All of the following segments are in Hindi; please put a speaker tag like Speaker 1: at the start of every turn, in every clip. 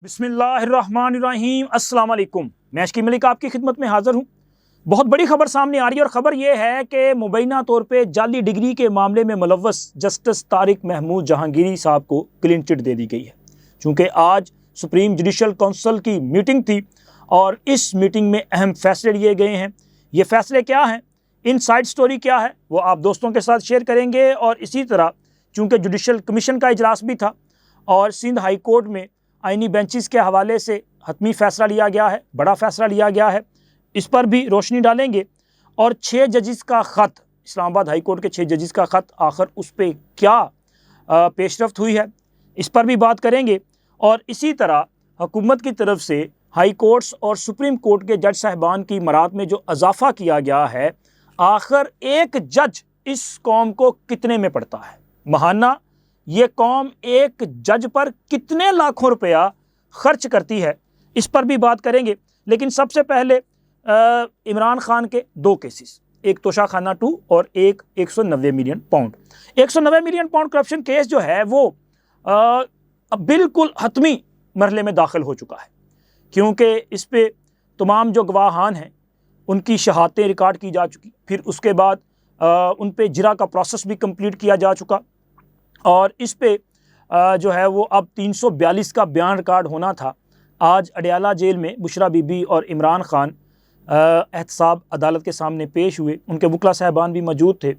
Speaker 1: बिस्मिल्लाहिर्रहमानिर्रहीम अस्सलाम वालेकुम। मैं अशकी मलिक आपकी खिदमत में हाज़िर हूँ। बहुत बड़ी खबर सामने आ रही है और ख़बर यह है कि मुबैना तौर पे जाली डिग्री के मामले में मुलव्वस जस्टिस तारिक महमूद जहांगीरी साहब को क्लीन चिट दे दी गई है। चूँकि आज सुप्रीम जुडिशल काउंसिल की मीटिंग थी और इस मीटिंग में अहम फैसले लिए गए हैं। ये फैसले क्या हैं, इनसाइड स्टोरी क्या है, वो आप दोस्तों के साथ शेयर करेंगे। और इसी तरह चूँकि जुडिशल कमीशन का इजलास भी था और सिंध हाई कोर्ट में आइनी बेंचेस के हवाले से हतमी फ़ैसला लिया गया है, बड़ा फ़ैसला लिया गया है, इस पर भी रोशनी डालेंगे। और 6 जजेस का ख़त, इस्लामाबाद हाई कोर्ट के 6 जजेस का ख़त, आखिर उस पर क्या पेशरफ्त हुई है, इस पर भी बात करेंगे। और इसी तरह हुकूमत की तरफ से हाई कोर्ट्स और सुप्रीम कोर्ट के जज साहिबान की मरात में जो इजाफ़ा किया गया है, आखिर एक जज इस कौम को कितने में पड़ता है, महाना ये कौम एक जज पर कितने लाखों रुपया खर्च करती है, इस पर भी बात करेंगे। लेकिन सबसे पहले इमरान खान के 2 केसेस, एक तोशाखाना 2 और एक 190 million pound. 190 million pound corruption case जो है वो अब बिल्कुल हतमी मरहले में दाखिल हो चुका है, क्योंकि इस पे तमाम जो गवाहान हैं उनकी शहादतें रिकॉर्ड की जा चुकी, फिर उसके बाद उन पे जिरा का प्रोसेस भी कंप्लीट किया जा चुका और इस पे जो है वो अब 342 का बयान रिकॉर्ड होना था। आज अडयाला जेल में बुशरा बीबी और इमरान खान एहतसाब अदालत के सामने पेश हुए, उनके वकला साहबान भी मौजूद थे।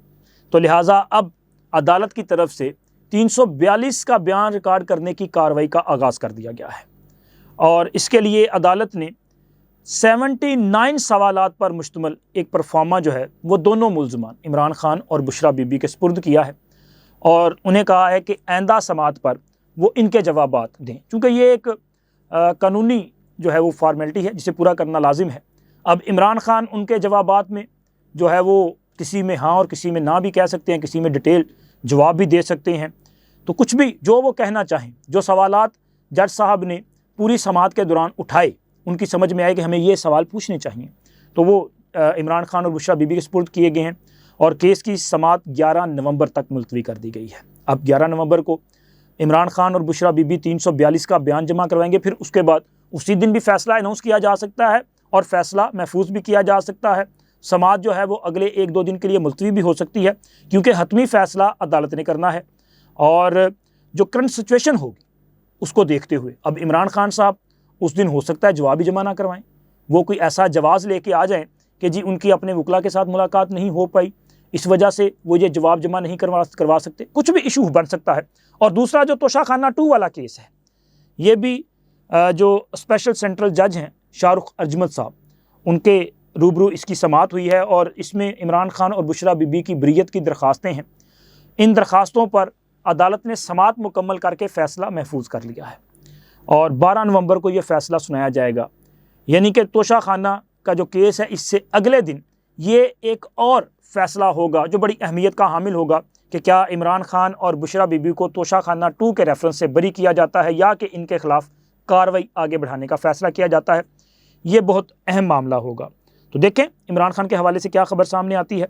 Speaker 1: तो लिहाजा अब अदालत की तरफ से 342 का बयान रिकॉर्ड करने की कार्रवाई का आगाज़ कर दिया गया है और इसके लिए अदालत ने 79 सवालात पर मुश्तमिल एक परफॉर्मा जो है वो दोनों मुल्ज़मान इमरान खान और बुशरा बीबी के सुपुर्द किया है और उन्हें कहा है कि आइंदा समात पर वो इनके जवाबात दें, क्योंकि ये एक कानूनी जो है वो फॉर्मेलिटी है जिसे पूरा करना लाजिम है। अब इमरान खान उनके जवाबात में जो है वो किसी में हाँ और किसी में ना भी कह सकते हैं, किसी में डिटेल जवाब भी दे सकते हैं। तो कुछ भी जो वो कहना चाहें, जो सवालात जज साहब ने पूरी समात के दौरान उठाए, उनकी समझ में आए कि हमें ये सवाल पूछने चाहिए, तो वो इमरान खान और बुशरा बीबी के सुपुर्द किए गए हैं और केस की समात 11 नवंबर तक मुलतवी कर दी गई है। अब 11 नवंबर को इमरान खान और बुशरा बीबी 342 का बयान जमा करवाएंगे, फिर उसके बाद उसी दिन भी फ़ैसला अनाउंस किया जा सकता है और फ़ैसला महफूज भी किया जा सकता है। समात जो है वो अगले 1-2 दिन के लिए मुलतवी भी हो सकती है, क्योंकि हतमी फ़ैसला अदालत ने करना है और जो करंट सिचुएशन होगी उसको देखते हुए अब इमरान खान साहब उस दिन हो सकता है जवाब भी जमा ना करवाएँ, वो कोई ऐसा जवाज़ लेके आ जाएँ कि जी उनकी अपने वकला के साथ मुलाकात नहीं हो पाई, इस वजह से वो ये जवाब जमा नहीं करवा सकते, कुछ भी इशू बन सकता है। और दूसरा जो तोशाखाना 2 वाला केस है, ये भी जो स्पेशल सेंट्रल जज हैं शाहरुख अजमत साहब, उनके रूबरू इसकी समात हुई है और इसमें इमरान खान और बुशरा बीबी की बरीयत की दरख्वास्तें हैं। इन दरख्वास्तों पर अदालत ने समात मुकम्मल करके फ़ैसला महफूज कर लिया है और 12 नवंबर को ये फ़ैसला सुनाया जाएगा। यानी कि तोशाखाना का जो केस है, इससे अगले दिन ये एक और फ़ैसला होगा जो बड़ी अहमियत का हामिल होगा कि क्या इमरान खान और बुशरा बीबी को तोशाखाना 2 के रेफरेंस से बरी किया जाता है या कि इनके ख़िलाफ़ कार्रवाई आगे बढ़ाने का फ़ैसला किया जाता है। ये बहुत अहम मामला होगा। तो देखें इमरान खान के हवाले से क्या ख़बर सामने आती है।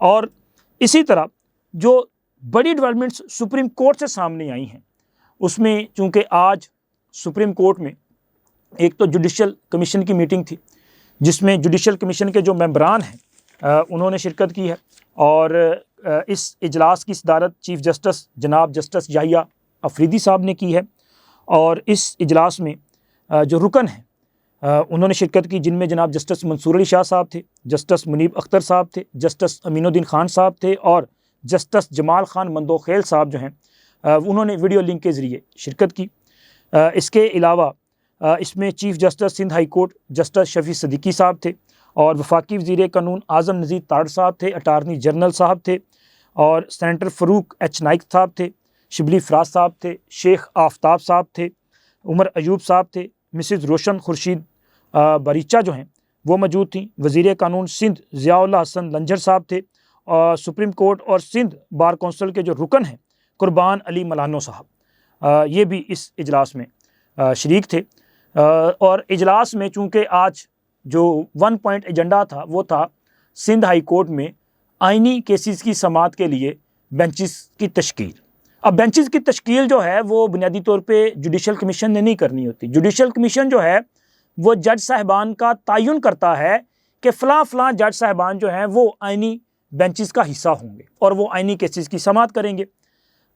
Speaker 1: और इसी तरह जो बड़ी डेवलपमेंट्स सुप्रीम कोर्ट से सामने आई हैं, उसमें चूँकि आज सुप्रीम कोर्ट में एक तो जुडिशल कमीशन की मीटिंग थी, जिसमें जुडिशल कमीशन के जो मेंबरान हैं उन्होंने शिरकत की है और इस इजलास की सदारत चीफ़ जस्टिस जनाब जस्टिस याहिया अफरीदी साहब ने की है। और इस इजलास में जो रुकन हैं उन्होंने शिरकत की, जिनमें जनाब जस्टिस मंसूर अली शाह साहब थे, जस्टिस मुनीब अख्तर साहब थे, जस्टिस अमीनुद्दीन खान साहब थे और जस्टिस जमाल खान मंदोखेल साहब जो हैं उन्होंने वीडियो लिंक के ज़रिए शिरकत की। इसके अलावा इसमें chief justice Sindh high court justice Shafi Siddiqui साहब थे और वफाकी वज़ीर कानून आज़म नज़ीर ताड़ साहब थे, अटारनी जनरल साहब थे और सेनेटर फ़रूक एच नाइक साहब थे, शिबली फ़राज साहब थे, शेख आफ्ताब साहब थे, उमर अयूब साहब थे, मिसिज़ रोशन खुर्शीद बरीचा जो हैं वो मौजूद थी, वज़ीर कानून सिंध ज़ियाउल्लाह हसन लंजर साहब थे और सुप्रीम कोर्ट और सिंध बार कौंसिल के जो रुकन हैं कुर्बान अली मलानो साहब, ये भी इस इजलास में शरीक थे। और इजलास में चूँकि आज जो 1 पॉइंट एजेंडा था वो था सिंध हाई कोर्ट में आइनी केसेस की समात के लिए बेंचेस की तश्कील अब बेंचेस की तश्कील जो है वो बुनियादी तौर पे जुडिशल कमीशन ने नहीं करनी होती। जुडिशल कमीशन जो है वो जज साहिबान का तयन करता है कि फ़लाँ फ़लाँ जज साहिबान जो हैं वो आइनी बेंचेस का हिस्सा होंगे और वो आइनी केसेस की समाअत करेंगे।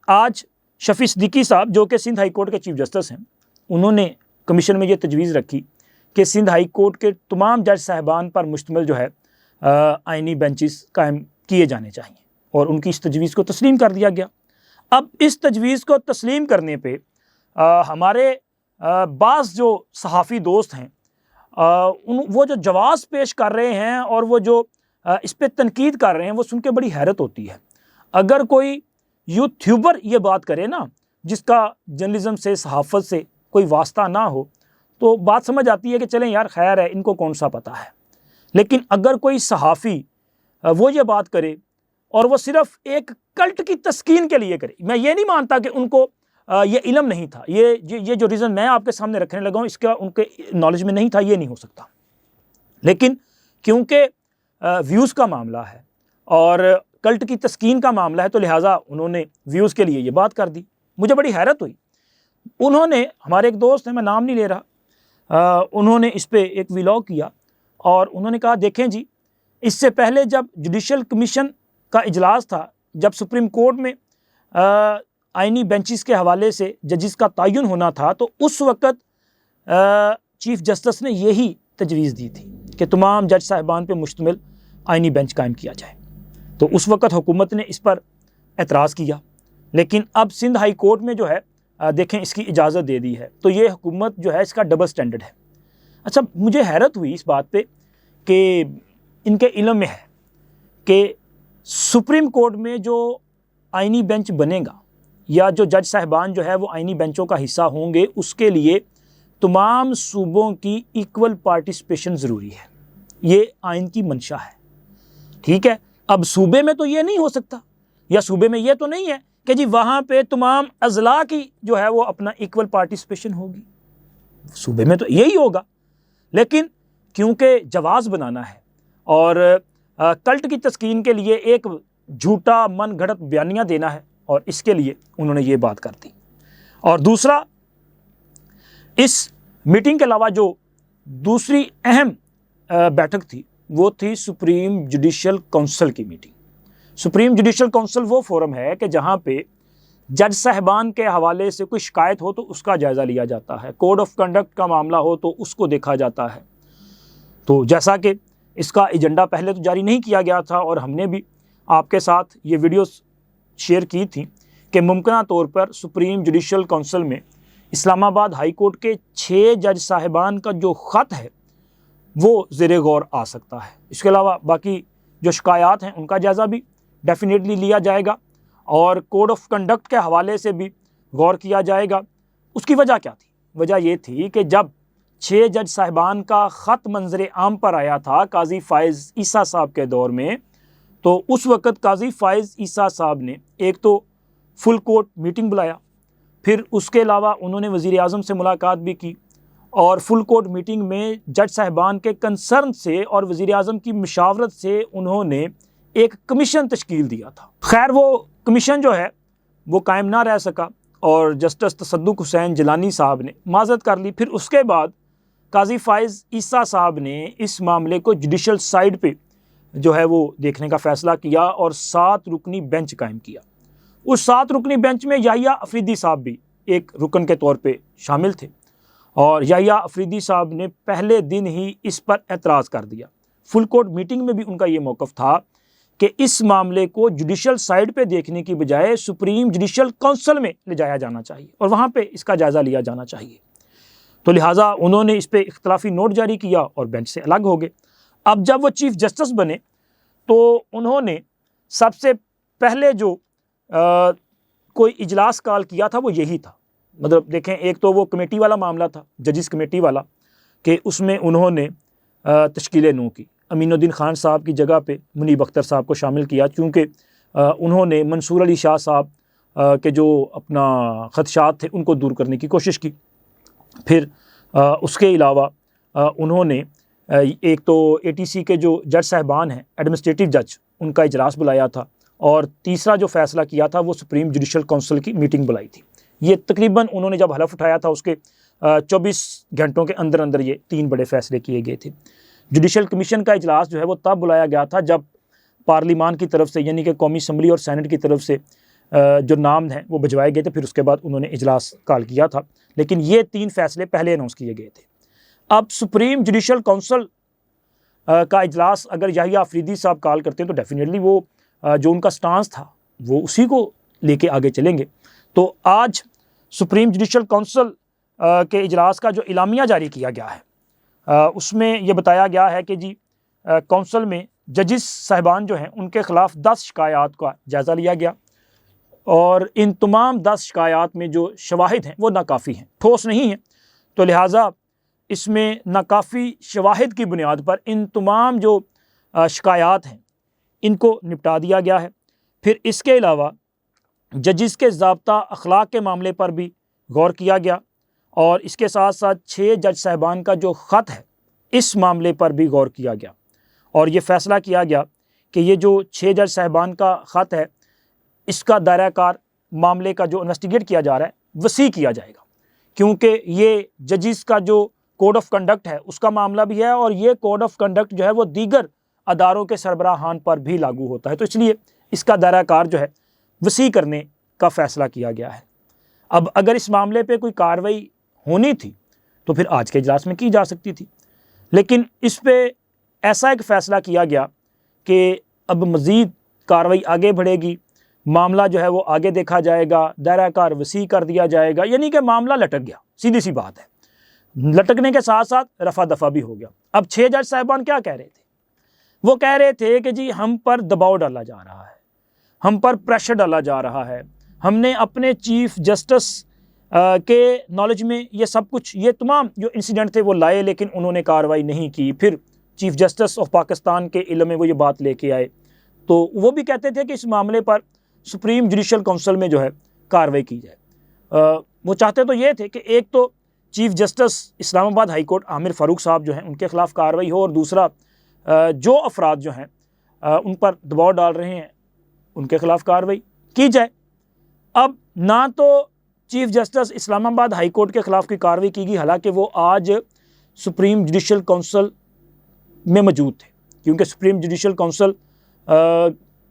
Speaker 1: आज शफ़ी सिद्दीकी साहब जो कि सिंध हाई कोर्ट के चीफ जस्टिस हैं, उन्होंने कमीशन में ये तजवीज़ रखी कि सिंध हाई कोर्ट के तमाम जज साहिबान पर मुश्तमिल जो है आइनी बेंचेस कायम किए जाने चाहिए और उनकी इस तजवीज़ को तस्लीम कर दिया गया। अब इस तजवीज़ को तस्लीम करने पे हमारे बाज़ जो सहाफ़ी दोस्त हैं वो जो जवाब पेश कर रहे हैं और वो जो इस पर तनकीद कर रहे हैं वो सुन के बड़ी हैरत होती है। अगर कोई यूट्यूबर ये बात करे ना जिसका जर्नलिज़म से सहाफ़त से कोई वास्ता ना हो तो बात समझ आती है कि चलें यार खैर है, इनको कौन सा पता है। लेकिन अगर कोई सहाफ़ी वो ये बात करे और वो सिर्फ़ एक कल्ट की तस्कीन के लिए करे, मैं ये नहीं मानता कि उनको ये इल्म नहीं था, ये जो रीज़न मैं आपके सामने रखने लगा हूँ इसका उनके नॉलेज में नहीं था, ये नहीं हो सकता। लेकिन क्योंकि व्यूज़ का मामला है और कल्ट की तस्कीन का मामला है तो लिहाजा उन्होंने व्यूज़ के लिए ये बात कर दी। मुझे बड़ी हैरत हुई। उन्होंने, हमारे एक दोस्त हैं, मैं नाम नहीं ले रहा, उन्होंने इस पर एक व्लॉग किया और उन्होंने कहा देखें जी, इससे पहले जब जुडिशल कमीशन का इजलास था, जब सुप्रीम कोर्ट में आइनी बेंचेस के हवाले से जजेस का तयन होना था तो उस वक़्त चीफ जस्टिस ने यही तजवीज़ दी थी कि तमाम जज साहिबान पे मुश्तमिल आइनी बेंच कायम किया जाए। तो उस वक़्त हुकूमत ने इस पर एतराज़ किया, लेकिन अब सिंध हाई कोर्ट में जो है देखें इसकी इजाज़त दे दी है। तो ये हुकूमत जो है इसका डबल स्टैंडर्ड है। अच्छा, मुझे हैरत हुई इस बात पे कि इनके इल्म में है कि सुप्रीम कोर्ट में जो आइनी बेंच बनेगा या जो जज साहिबान जो है वो आइनी बेंचों का हिस्सा होंगे उसके लिए तमाम सूबों की इक्वल पार्टिसिपेशन ज़रूरी है। ये आइन की मंशा है, ठीक है। अब सूबे में तो ये नहीं हो सकता, या सूबे में ये तो नहीं है कि जी वहाँ पे तमाम अजला की जो है वो अपना इक्वल पार्टिसिपेशन होगी। सूबे में तो यही होगा, लेकिन क्योंकि जवाज़ बनाना है और कल्ट की तस्कीन के लिए एक झूठा मन घड़त बयानियाँ देना है और इसके लिए उन्होंने ये बात कर दी। और दूसरा, इस मीटिंग के अलावा जो दूसरी अहम बैठक थी वो थी सुप्रीम जुडिशल काउंसिल की मीटिंग। सुप्रीम जुडिशल काउंसिल वो फोरम है कि जहाँ पे जज साहिबान के हवाले से कोई शिकायत हो तो उसका जायज़ा लिया जाता है, कोड ऑफ कंडक्ट का मामला हो तो उसको देखा जाता है। तो जैसा कि इसका एजेंडा पहले तो जारी नहीं किया गया था और हमने भी आपके साथ ये वीडियोस शेयर की थी कि मुमकिन तौर पर सुप्रीम जुडिशल काउंसिल में इस्लामाबाद हाई कोर्ट के 6 जज साहिबान का जो ख़त है वो ज़ेरे गौर आ सकता है। इसके अलावा बाकी जो शिकायत हैं उनका जायज़ा भी डेफिनेटली लिया जाएगा और कोड ऑफ कंडक्ट के हवाले से भी गौर किया जाएगा। उसकी वजह क्या थी? वजह ये थी कि जब 6 जज साहिबान का ख़त मंजर आम पर आया था काजी फ़ाइज़ ईसा साहब के दौर में, तो उस वक़्त काजी फ़ाइज़ ईसा साहब ने एक तो फुल कोर्ट मीटिंग बुलाया, फिर उसके अलावा उन्होंने वज़ीर आज़म से मुलाकात भी की और फुल कोर्ट मीटिंग में जज साहिबान के कंसर्न से और वज़ीर आज़म की मशावरत से उन्होंने एक कमीशन तश्कील दिया था। खैर वो कमीशन जो है वो कायम ना रह सका और जस्टिस तसद्दुक़ हुसैन जिलानी साहब ने माज़रत कर ली। फिर उसके बाद काजी फ़ाइज़ ईसा साहब ने इस मामले को जुडिशल साइड पे जो है वो देखने का फ़ैसला किया और 7 रुकनी बेंच कायम किया। उस 7 रुकनी बेंच में याहिया अफरीदी साहब भी एक रुकन के तौर पे शामिल थे और याहिया अफरीदी साहब ने पहले दिन ही इस पर एतराज़ कर दिया। फुल कोर्ट मीटिंग में भी उनका ये मौक़िफ़ था कि इस मामले को जुडिशल साइड पे देखने की बजाय सुप्रीम जुडिशल काउंसिल में ले जाया जाना चाहिए और वहाँ पे इसका जायज़ा लिया जाना चाहिए। तो लिहाजा उन्होंने इस पर इख्तलाफी नोट जारी किया और बेंच से अलग हो गए। अब जब वो चीफ जस्टिस बने तो उन्होंने सबसे पहले जो कोई इजलास कॉल किया था वो यही था। मतलब देखें, एक तो वो कमेटी वाला मामला था, जजिस कमेटी वाला, कि उसमें उन्होंने तश्कील नू की, अमीनुद्दीन खान साहब की जगह पे मुनीब अख्तर साहब को शामिल किया चूँकि उन्होंने मंसूर अली शाह साहब के जो अपना ख़दशात थे उनको दूर करने की कोशिश की। फिर उसके अलावा उन्होंने एक तो ATC के जो जज साहिबान हैं, एडमिनिस्ट्रेटिव जज, उनका इजलास बुलाया था और तीसरा जो फ़ैसला किया था वो सुप्रीम जुडिशल काउंसिल की मीटिंग बुलाई थी। ये तकरीबन उन्होंने जब हलफ उठाया था उसके 24 घंटों के अंदर अंदर ये 3 बड़े फ़ैसले किए गए थे। जुडिशल कमीशन का इजलास जो है वो तब बुलाया गया था जब पार्लिमान की तरफ से यानी कि कौमी असम्बली और सैनेट की तरफ से जो नाम हैं वो भिजवाए गए थे, फिर उसके बाद उन्होंने इजलास कॉल किया था। लेकिन ये 3 फ़ैसले पहले अनाउंस किए गए थे। अब सुप्रीम जुडिशल काउंसिल का इजलास अगर याहिया अफरीदी साहब कॉल करते हैं तो डेफिनेटली वो जो उनका स्टांस था वो उसी को लेके आगे चलेंगे। तो आज सुप्रीम जुडिशल काउंसिल के इजलास का जो इलामिया जारी किया गया है उसमें ये बताया गया है कि जी काउंसिल में जजिस साहिबान जो हैं उनके ख़िलाफ़ 10 शिकायत का जायज़ा लिया गया और इन तमाम 10 शिकायत में जो शवाहिद हैं वो नाकाफ़ी हैं, ठोस नहीं हैं। तो लिहाजा इसमें नाकाफ़ी शवाहिद की बुनियाद पर इन तमाम जो शिकायत हैं इनको निपटा दिया गया है। फिर इसके अलावा जजिस के ज़ाब्ता अखलाक के मामले पर भी गौर किया गया और इसके साथ साथ 6 जज साहिबान का जो ख़त है इस मामले पर भी गौर किया गया और ये फ़ैसला किया गया कि ये जो 6 जज साहिबान का ख़त है इसका दायरा कार मामले का जो इन्वेस्टिगेट किया जा रहा है वसी किया जाएगा, क्योंकि ये जजिस का जो कोड ऑफ कंडक्ट है उसका मामला भी है और ये कोड ऑफ कंडक्ट जो है वो दीगर अदारों के सरबराहान पर भी लागू होता है। तो इसलिए इसका दायरा कार जो है वसी करने का फ़ैसला किया गया है। अब अगर इस मामले पे कोई कार्रवाई होनी थी तो फिर आज के इजलास में की जा सकती थी, लेकिन इस पे ऐसा एक फ़ैसला किया गया कि अब मज़ीद कार्रवाई आगे बढ़ेगी, मामला जो है वो आगे देखा जाएगा, दायरा कार वसी कर दिया जाएगा, यानी कि मामला लटक गया। सीधी सी बात है, लटकने के साथ साथ रफा दफा भी हो गया। अब 6 जज साहिबान क्या कह रहे थे? वो कह रहे थे कि जी हम पर दबाव डाला जा रहा है, हम पर प्रेशर डाला जा रहा है, हमने अपने चीफ जस्टिस के नॉलेज में ये सब कुछ, ये तमाम जो इंसिडेंट थे वो लाए, लेकिन उन्होंने कार्रवाई नहीं की। फिर चीफ जस्टिस ऑफ पाकिस्तान के इल्म में वो ये बात लेके आए, तो वो भी कहते थे कि इस मामले पर सुप्रीम जुडिशल काउंसिल में जो है कार्रवाई की जाए। वो चाहते तो ये थे कि एक तो chief justice Islamabad high court Aamir Farooq साहब जो हैं उनके ख़िलाफ़ कार्रवाई हो और दूसरा जो अफराद जो हैं उन पर दबाव डाल रहे हैं उनके ख़िलाफ़ कार्रवाई की जाए। अब ना तो chief justice Islamabad high court के ख़िलाफ़ की कार्रवाई की गई, हालांकि वो आज सुप्रीम जुडिशल काउंसिल में मौजूद थे, क्योंकि सुप्रीम जुडिशल काउंसिल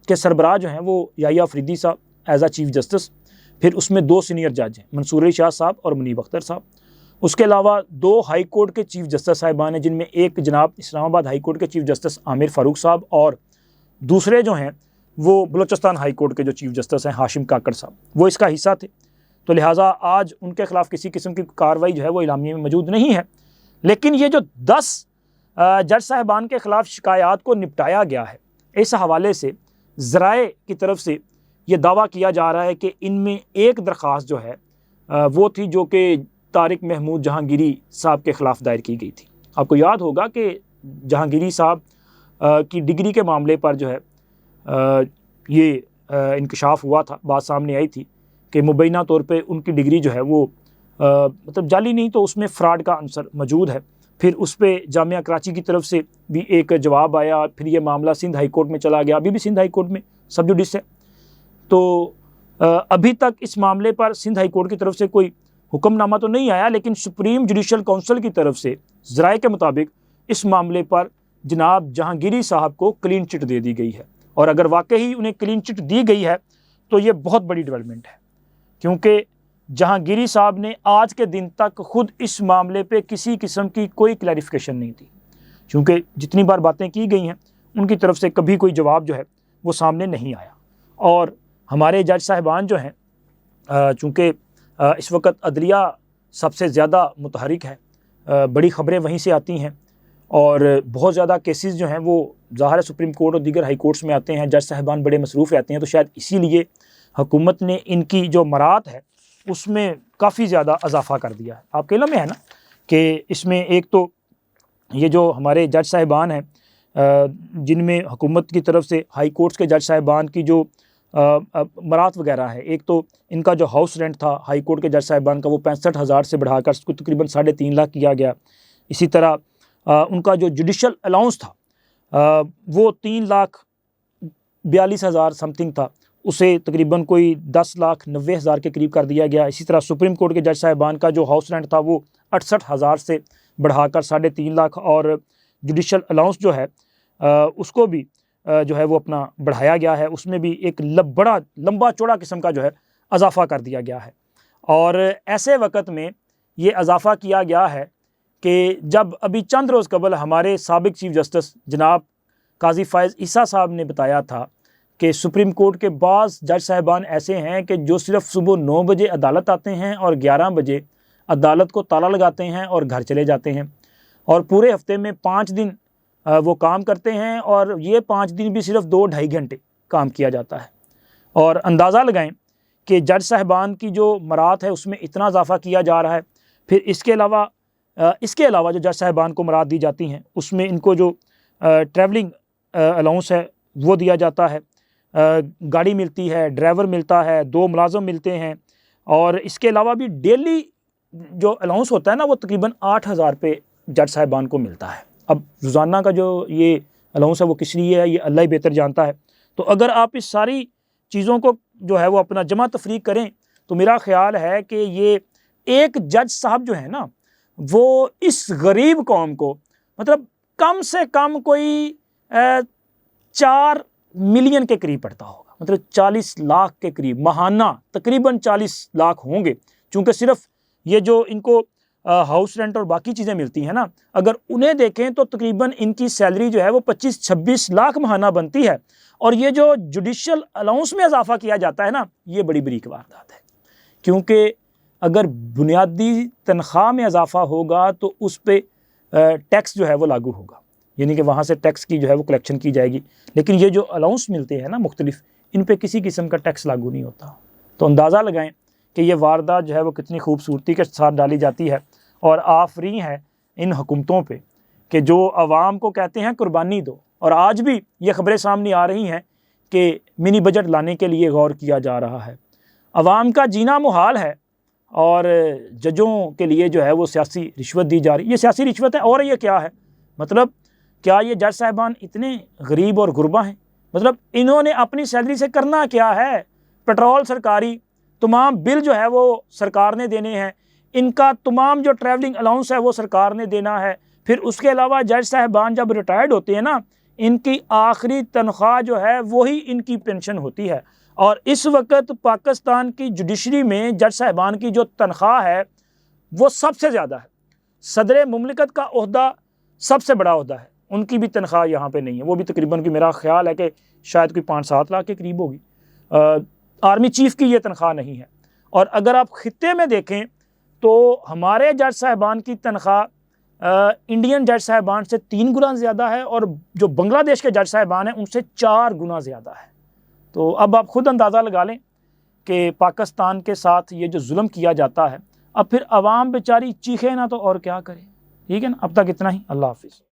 Speaker 1: के सरबराह जो हैं वो याहिया अफरीदी साहब एज आ चीफ जस्टिस, फिर उसमें 2 सीनियर जज हैं मंसूर अली शाह साहब और मुनीब अख्तर साहब। उसके अलावा 2 हाई कोर्ट के चीफ जस्टिस साहिबान हैं, जिनमें एक जनाब इस्लामाबाद हाई कोर्ट के चीफ जस्टिस आमिर फ़ारूक साहब और दूसरे जो हैं वो बलूचिस्तान हाई कोर्ट के जो चीफ जस्टिस हैं हाशिम काकड़ साहब, वो इसका हिस्सा थे। तो लिहाजा आज उनके ख़िलाफ़ किसी किस्म की कार्रवाई जो है वो इलामिया में मौजूद नहीं है। लेकिन ये जो 10 जज साहिबान के ख़िलाफ़ शिकायत को निपटाया गया है, इस हवाले से ज़राए की तरफ से ये दावा किया जा रहा है कि इनमें एक दरख्वास्त जो है वो थी जो कि तारिक महमूद जहांगीरी साहब के ख़िलाफ़ दायर की गई थी। आपको याद होगा कि जहांगीरी साहब की डिग्री के मामले पर जो है ये इंकशाफ हुआ था, बात सामने आई थी कि मुबैना तौर पे उनकी डिग्री जो है वो मतलब जाली नहीं तो उसमें फ़्रॉड का अंसर मौजूद है। फिर उस पर जामिया कराची की तरफ से भी एक जवाब आया, फिर ये मामला सिंध हाई कोर्ट में चला गया, अभी भी सिंध हाई कोर्ट में सब जुडिस है। तो अभी तक इस मामले पर सिंध हाई कोर्ट की तरफ से कोई हुक्मनामा तो नहीं आया, लेकिन सुप्रीम जुडिशल काउंसिल की तरफ से ज़राए के मुताबिक इस मामले पर जनाब जहांगीरी साहब को क्लीन चिट दे दी गई है। और अगर वाकई उन्हें क्लीन चिट दी गई है तो ये बहुत बड़ी डेवलपमेंट है, क्योंकि जहांगीरी साहब ने आज के दिन तक खुद इस मामले पे किसी किस्म की कोई क्लैरिफिकेशन नहीं दी, क्योंकि जितनी बार बातें की गई हैं उनकी तरफ से कभी कोई जवाब जो है वो सामने नहीं आया। और हमारे जज साहिबान जो हैं, चूँकि इस वक्त अदलिया सबसे ज़्यादा मुतहरिक है, बड़ी ख़बरें वहीं से आती हैं और बहुत ज़्यादा केसेस जो हैं वो ज़ाहिर सुप्रीम कोर्ट और दीगर हाई कोर्ट्स में आते हैं, जज साहिबान बड़े मसरूफ़ रहते हैं, तो शायद इसीलिए हुकूमत ने इनकी जो मरात है उसमें काफ़ी ज़्यादा इजाफ़ा कर दिया है। आपके इल्म में है ना कि इसमें एक तो ये जो हमारे जज साहिबान हैं जिनमें हुकूमत की तरफ से हाई कोर्ट्स के जज साहिबान की जो मरात वगैरह है, एक तो इनका जो हाउस रेंट था हाई कोर्ट के जज साहिबान का वो 65,000 से बढ़ाकर उसको तकरीबन 3.5 लाख किया गया। इसी तरह उनका जो जुडिशल अलाउंस था वो 3 लाख 42,000 समथिंग था, उसे तकरीबन कोई 10,90,000 के करीब कर दिया गया। इसी तरह सुप्रीम कोर्ट के जज साहिबान का जो हाउस रेंट था वो 68,000 से बढ़ाकर 3.5 लाख, और जुडिशल अलाउंस जो है उसको भी जो है वो अपना बढ़ाया गया है। उसमें भी एक बड़ा लंबा चौड़ा किस्म का जो है अजाफ़ा कर दिया गया है। और ऐसे वक्त में ये अजाफ़ा किया गया है कि जब अभी चंद रोज़ कबल हमारे साबिक चीफ जस्टिस जनाब काजी फ़ायज़ ईसा साहब ने बताया था कि सुप्रीम कोर्ट के बाज़ जज साहिबान ऐसे हैं कि जो सिर्फ सुबह 9 बजे अदालत आते हैं और 11 बजे अदालत को ताला लगाते हैं और घर चले जाते हैं, और पूरे हफ्ते में 5 दिन वो काम करते हैं, और ये 5 दिन भी सिर्फ 2-2.5 घंटे काम किया जाता है। और अंदाज़ा लगाएं कि जज साहिबान की जो मरात है उसमें इतना इजाफ़ा किया जा रहा है। फिर इसके अलावा जो जज साहिबान को मरात दी जाती हैं उसमें इनको जो ट्रैवलिंग अलाउंस है वो दिया जाता है, गाड़ी मिलती है, ड्राइवर मिलता है, 2 मुलाज़िम मिलते हैं, और इसके अलावा भी डेली जो अलाउंस होता है ना वो तकरीबन 8,000 रुपये जज साहिबान को मिलता है। अब रोज़ाना का जो ये अलाउंस है वो किस लिए है ये अल्लाह ही बेहतर जानता है। तो अगर आप इस सारी चीज़ों को जो है वो अपना जमा तफरीक करें तो मेरा ख्याल है कि ये एक जज साहब जो है ना वो इस गरीब कौम को मतलब कम से कम कोई 4 मिलियन के करीब पड़ता होगा, मतलब 40 लाख के करीब माहाना तकरीबन 40 लाख होंगे, चूँकि सिर्फ ये जो इनको हाउस रेंट और बाकी चीज़ें मिलती हैं ना, अगर उन्हें देखें तो तकरीबन इनकी सैलरी जो है वो 25-26 लाख माहाना बनती है। और ये जो जुडिशल अलाउंस में इजाफा किया जाता है ना, ये बड़ी बरीक वारदात है, क्योंकि अगर बुनियादी तनख्वाह में इजाफा होगा तो उस पर टैक्स जो है वो लागू होगा, यानी कि वहाँ से टैक्स की जो है वो कलेक्शन की जाएगी। लेकिन ये जो अलाउंस मिलते हैं ना मुख्तलिफ, इन पे किसी किस्म का टैक्स लागू नहीं होता। तो अंदाज़ा लगाएं कि ये वारदात जो है वो कितनी खूबसूरती के साथ डाली जाती है, और आफरी है इन हुकूमतों पे कि जो आवाम को कहते हैं कुर्बानी दो। और आज भी ये ख़बरें सामने आ रही हैं कि मिनी बजट लाने के लिए गौर किया जा रहा है। आवाम का जीना मुहाल है और जजों के लिए जो है वो सियासी रिश्वत दी जा रही है। ये सियासी रिश्वत है और ये क्या है, मतलब क्या ये जज साहिबान इतने गरीब और गुरबा हैं? मतलब इन्होंने अपनी सैलरी से करना क्या है? पेट्रोल सरकारी, तमाम बिल जो है वो सरकार ने देने हैं, इनका तमाम जो ट्रैवलिंग अलाउंस है वो सरकार ने देना है। फिर उसके अलावा जज साहिबान जब रिटायर्ड होते हैं ना, इनकी आखिरी तनख्वाह जो है वही इनकी पेंशन होती है। और इस वक्त पाकिस्तान की जुडिशरी में जज साहिबान की जो तनख्वाह है वो सबसे ज़्यादा है। सदर मुमलिकत का ओहदा सबसे बड़ा ओहदा है, उनकी भी तनख्वाह यहाँ पे नहीं है, वो भी तकरीबन की मेरा ख्याल है कि शायद कोई 5-7 लाख के करीब होगी। आर्मी चीफ़ की ये तनख्वाह नहीं है। और अगर आप खित्ते में देखें तो हमारे जज साहिबान की तनख्वाह इंडियन जज साहिबान से 3 गुना ज़्यादा है, और जो बांग्लादेश के जज साहिबान हैं उनसे 4 गुना ज़्यादा है। तो अब आप ख़ुद अंदाज़ा लगा लें कि पाकिस्तान के साथ ये जो जुल्म किया जाता है, अब फिर आवाम बेचारी चीखे ना तो और क्या करे। ठीक है ना, अब तक इतना ही। अल्लाह हाफिज़।